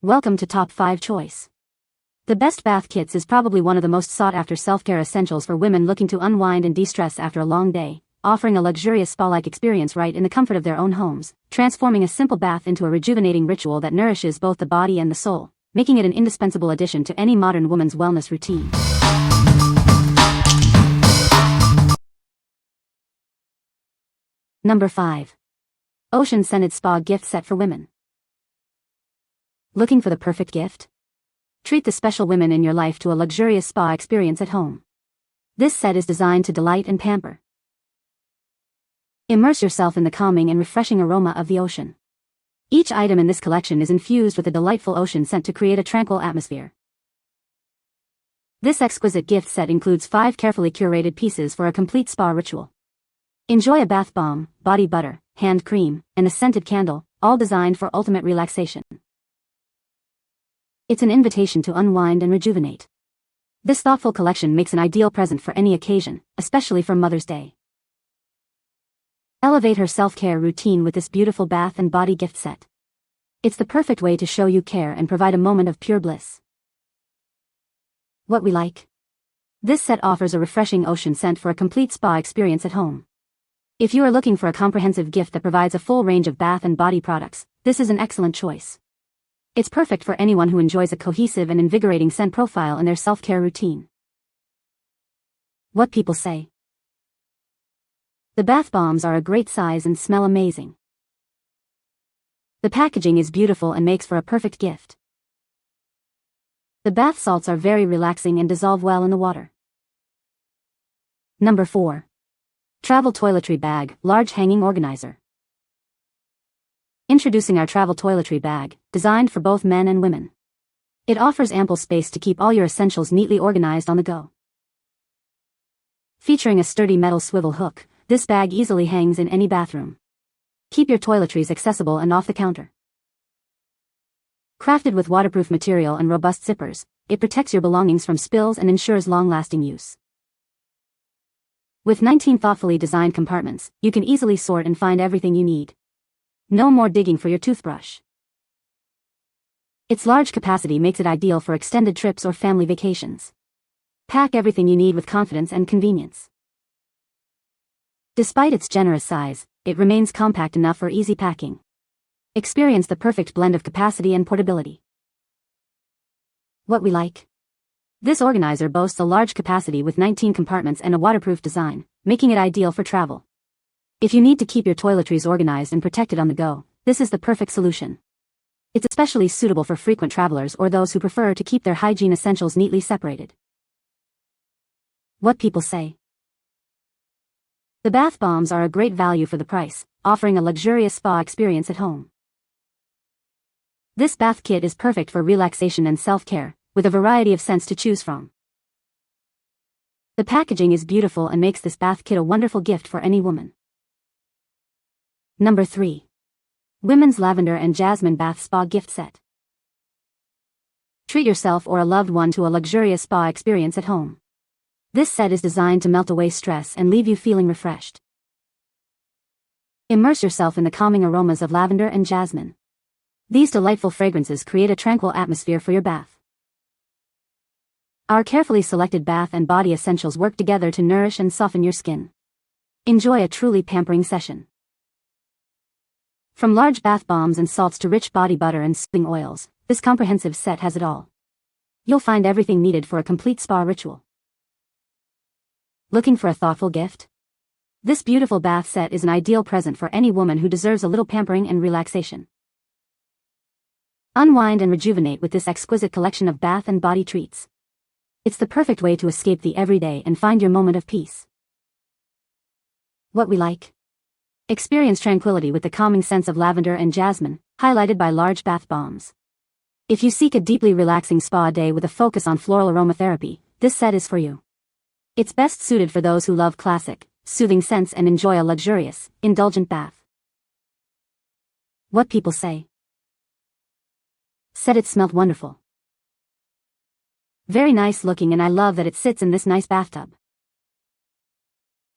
Welcome to Top 5 Choice. The best bath kits is probably one of the most sought-after self-care essentials for women looking to unwind and de-stress after a long day, offering a luxurious spa-like experience right in the comfort of their own homes, transforming a simple bath into a rejuvenating ritual that nourishes both the body and the soul, making it an indispensable addition to any modern woman's wellness routine. Number 5. Ocean Scented Spa Gift Set for Women. Looking for the perfect gift? Treat the special women in your life to a luxurious spa experience at home. This set is designed to delight and pamper. Immerse yourself in the calming and refreshing aroma of the ocean. Each item in this collection is infused with a delightful ocean scent to create a tranquil atmosphere. This exquisite gift set includes 5 carefully curated pieces for a complete spa ritual. Enjoy a bath bomb, body butter, hand cream, and a scented candle, all designed for ultimate relaxation. It's an invitation to unwind and rejuvenate. This thoughtful collection makes an ideal present for any occasion, especially for Mother's Day. Elevate her self-care routine with this beautiful bath and body gift set. It's the perfect way to show you care and provide a moment of pure bliss. What we like? This set offers a refreshing ocean scent for a complete spa experience at home. If you are looking for a comprehensive gift that provides a full range of bath and body products, this is an excellent choice. It's perfect for anyone who enjoys a cohesive and invigorating scent profile in their self-care routine. What people say. The bath bombs are a great size and smell amazing. The packaging is beautiful and makes for a perfect gift. The bath salts are very relaxing and dissolve well in the water. Number 4. Travel Toiletry Bag, Large Hanging Organizer. Introducing our travel toiletry bag, designed for both men and women. It offers ample space to keep all your essentials neatly organized on the go. Featuring a sturdy metal swivel hook, this bag easily hangs in any bathroom. Keep your toiletries accessible and off the counter. Crafted with waterproof material and robust zippers, it protects your belongings from spills and ensures long-lasting use. With 19 thoughtfully designed compartments, you can easily sort and find everything you need. No more digging for your toothbrush. Its large capacity makes it ideal for extended trips or family vacations. Pack everything you need with confidence and convenience. Despite its generous size, it remains compact enough for easy packing. Experience the perfect blend of capacity and portability. What we like? This organizer boasts a large capacity with 19 compartments and a waterproof design, making it ideal for travel. If you need to keep your toiletries organized and protected on the go, this is the perfect solution. It's especially suitable for frequent travelers or those who prefer to keep their hygiene essentials neatly separated. What people say. The bath bombs are a great value for the price, offering a luxurious spa experience at home. This bath kit is perfect for relaxation and self-care, with a variety of scents to choose from. The packaging is beautiful and makes this bath kit a wonderful gift for any woman. Number 3. Women's Lavender and Jasmine Bath Spa Gift Set. Treat yourself or a loved one to a luxurious spa experience at home. This set is designed to melt away stress and leave you feeling refreshed. Immerse yourself in the calming aromas of lavender and jasmine. These delightful fragrances create a tranquil atmosphere for your bath. Our carefully selected bath and body essentials work together to nourish and soften your skin. Enjoy a truly pampering session. From large bath bombs and salts to rich body butter and soothing oils, this comprehensive set has it all. You'll find everything needed for a complete spa ritual. Looking for a thoughtful gift? This beautiful bath set is an ideal present for any woman who deserves a little pampering and relaxation. Unwind and rejuvenate with this exquisite collection of bath and body treats. It's the perfect way to escape the everyday and find your moment of peace. What we like? Experience tranquility with the calming scents of lavender and jasmine, highlighted by large bath bombs. If you seek a deeply relaxing spa day with a focus on floral aromatherapy, this set is for you. It's best suited for those who love classic, soothing scents and enjoy a luxurious, indulgent bath. What people say. Said it smelled wonderful. Very nice looking, and I love that it sits in this nice bathtub.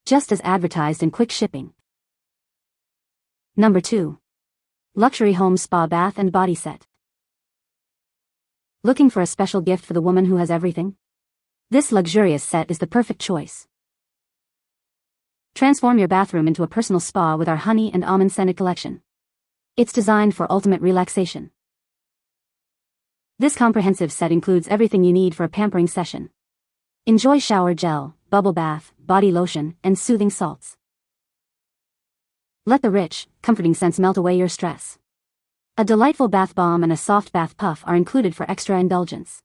Just as advertised, in quick shipping. Number 2. Luxury Home Spa Bath and Body Set. Looking for a special gift for the woman who has everything? This luxurious set is the perfect choice. Transform your bathroom into a personal spa with our honey and almond scented collection. It's designed for ultimate relaxation. This comprehensive set includes everything you need for a pampering session. Enjoy shower gel, bubble bath, body lotion, and soothing salts. Let the rich, comforting scents melt away your stress. A delightful bath bomb and a soft bath puff are included for extra indulgence.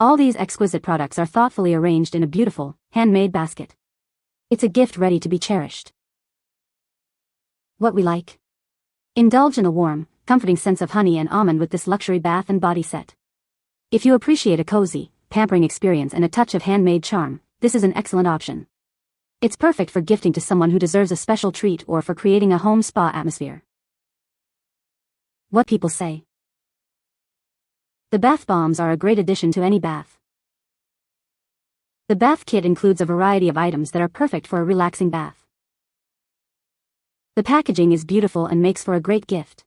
All these exquisite products are thoughtfully arranged in a beautiful, handmade basket. It's a gift ready to be cherished. What we like. Indulge in a warm, comforting sense of honey and almond with this luxury bath and body set. If you appreciate a cozy, pampering experience and a touch of handmade charm, this is an excellent option. It's perfect for gifting to someone who deserves a special treat or for creating a home spa atmosphere. What people say. The bath bombs are a great addition to any bath. The bath kit includes a variety of items that are perfect for a relaxing bath. The packaging is beautiful and makes for a great gift.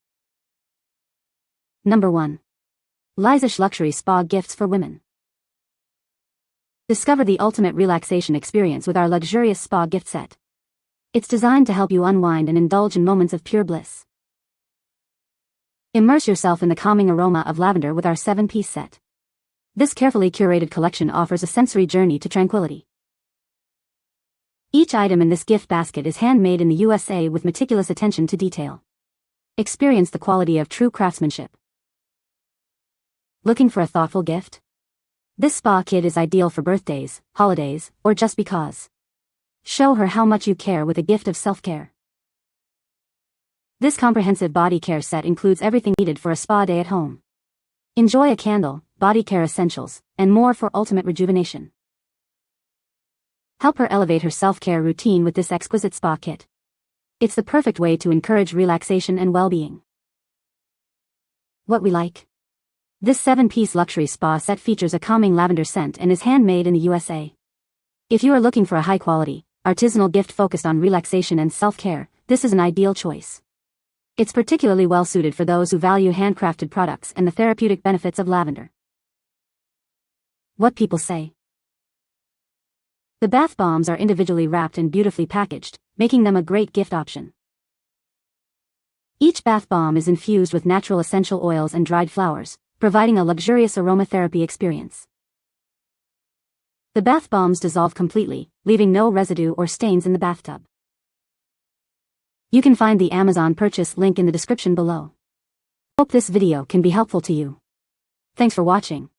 Number 1. Lizush Luxury Spa Gifts for Women. Discover the ultimate relaxation experience with our luxurious spa gift set. It's designed to help you unwind and indulge in moments of pure bliss. Immerse yourself in the calming aroma of lavender with our 7-piece set. This carefully curated collection offers a sensory journey to tranquility. Each item in this gift basket is handmade in the USA with meticulous attention to detail. Experience the quality of true craftsmanship. Looking for a thoughtful gift? This spa kit is ideal for birthdays, holidays, or just because. Show her how much you care with a gift of self-care. This comprehensive body care set includes everything needed for a spa day at home. Enjoy a candle, body care essentials, and more for ultimate rejuvenation. Help her elevate her self-care routine with this exquisite spa kit. It's the perfect way to encourage relaxation and well-being. What we like. This 7-piece luxury spa set features a calming lavender scent and is handmade in the USA. If you are looking for a high-quality, artisanal gift focused on relaxation and self-care, this is an ideal choice. It's particularly well-suited for those who value handcrafted products and the therapeutic benefits of lavender. What people say. The bath bombs are individually wrapped and beautifully packaged, making them a great gift option. Each bath bomb is infused with natural essential oils and dried flowers, providing a luxurious aromatherapy experience. The bath bombs dissolve completely, leaving no residue or stains in the bathtub. You can find the Amazon purchase link in the description below. Hope this video can be helpful to you. Thanks for watching.